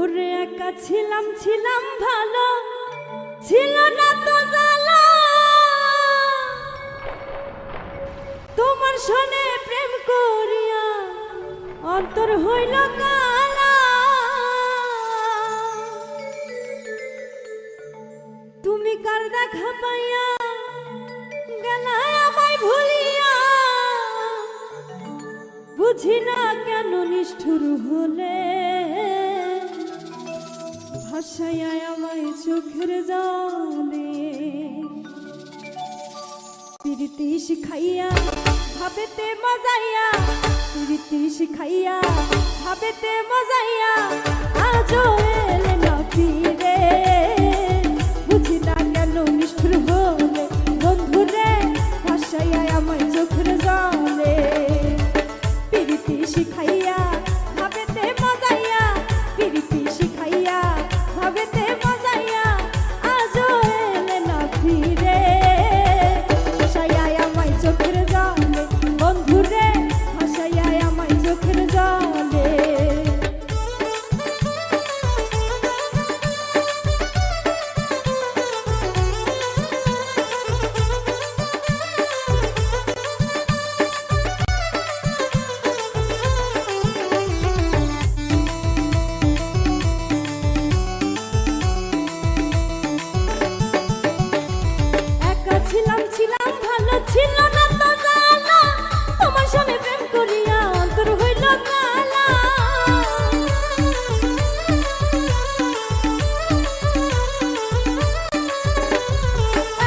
ওরে একা ছিলাম ছিলাম ভালো, ছিল না তো জ্বালা। তোমার সনে প্রেম করিয়া অন্তর হইল কালা। তুমি কার দেখা পাইয়া গেলা আমায় ভুলিয়া, বুঝি না কেন নিষ্ঠুর হলে ভাসাইয়া আমায় চোখের জলে। প্রীতি শিখাইয়া ভাবেতে মজাইয়া, প্রীতি শিখাইয়া ভাবেতে মজাইয়া, আজও এলে না ফিরে। বুঝি না কেন নিষ্ঠুর হলে বন্ধুরে ভাসাইয়া আমায় চোখের জলে। প্রীতি শিখাইয়া ভাবেতে মজাইয়া, প্রীতি শিখাইয়া ভাবেতে মজাইয়া, আজও এলে না ফিরে। ভাসাইয়া আমায় চোখের জলে বন্ধুরে, ভাসাইয়া আমায় চোখের জলে। ছিলাম ছিলাম ভালো, ছিল না তো জ্বালা। তোমার সঙ্গে প্রেম করিয়া অন্তর হইল কালা।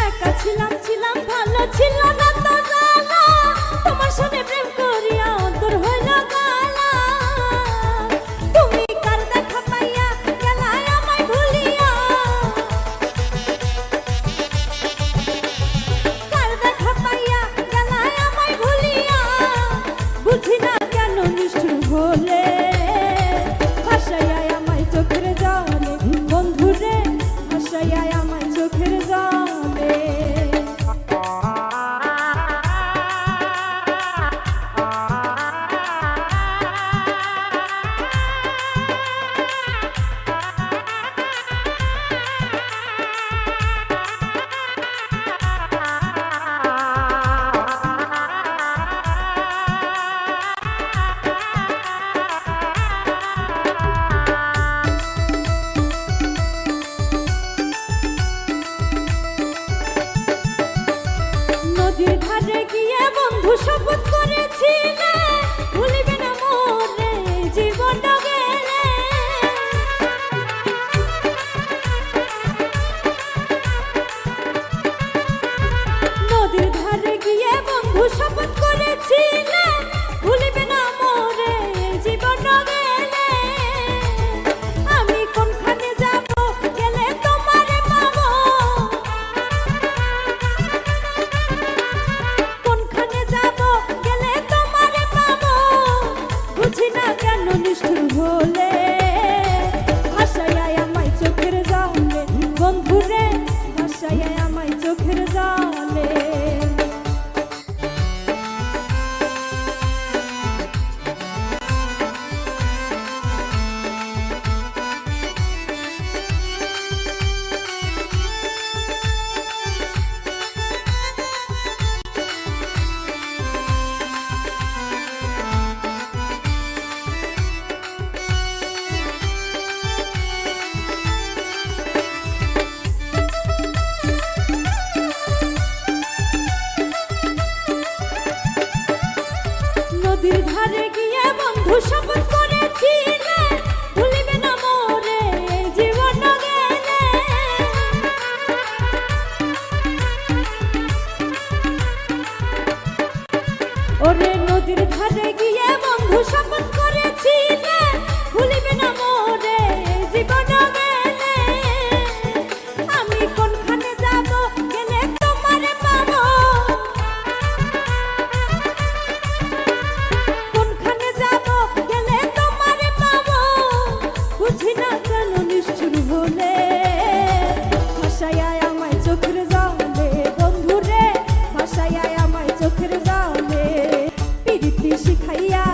একা ছিলাম ছিলাম ভালো, ছিল না তো জ্বালা। তোমার সঙ্গে প্রেম করিয়া অন্তর হইল কালা। তুমি কার দেখা পাইয়া গেলা আমায় ভুলিয়া, বুঝি না কেন নিষ্ঠুর হলে ভাসাইয়া আমায় চোখের জলে বন্ধুরে, ভাসাইয়া আমায় চোখের জলে। নদীর ধারে গিয়ে বন্ধু শপথ করেছিলে, ভুলিবে না মোরে জীবন গেলে। নদীর ধারে গিয়ে বন্ধু শপথ করেছিলে, ভুলিবে না মোরে জীবন গেলে। আমি কোনখানে যাব গেলে তোমারে পাবো, বুঝি না কেন নিষ্ঠুর হলে ভাসাইয়া আমায় চোখের জলে বন্ধুরে, ভাসাইয়া আমায় চোখের জলে। নদীর ধারে গিয়ে বন্ধু শপথ করেছিলে, ভুলিবে না মোরে জীবন গেলে। ওরে নদীর ধারে গিয়ে বন্ধু শপথ করেছিলে, ভুলিবে না মোরে জীবন গেলে। আমি কোনখানে যাব গেলে তোমারে পাবো, বুঝি না কেন নিষ্ঠুর হলে ভাসাইয়া আমায় চোখের জলে বন্ধুরে, ভাসাইয়া আমায় চোখের জলে। প্রীতি শিখাইয়া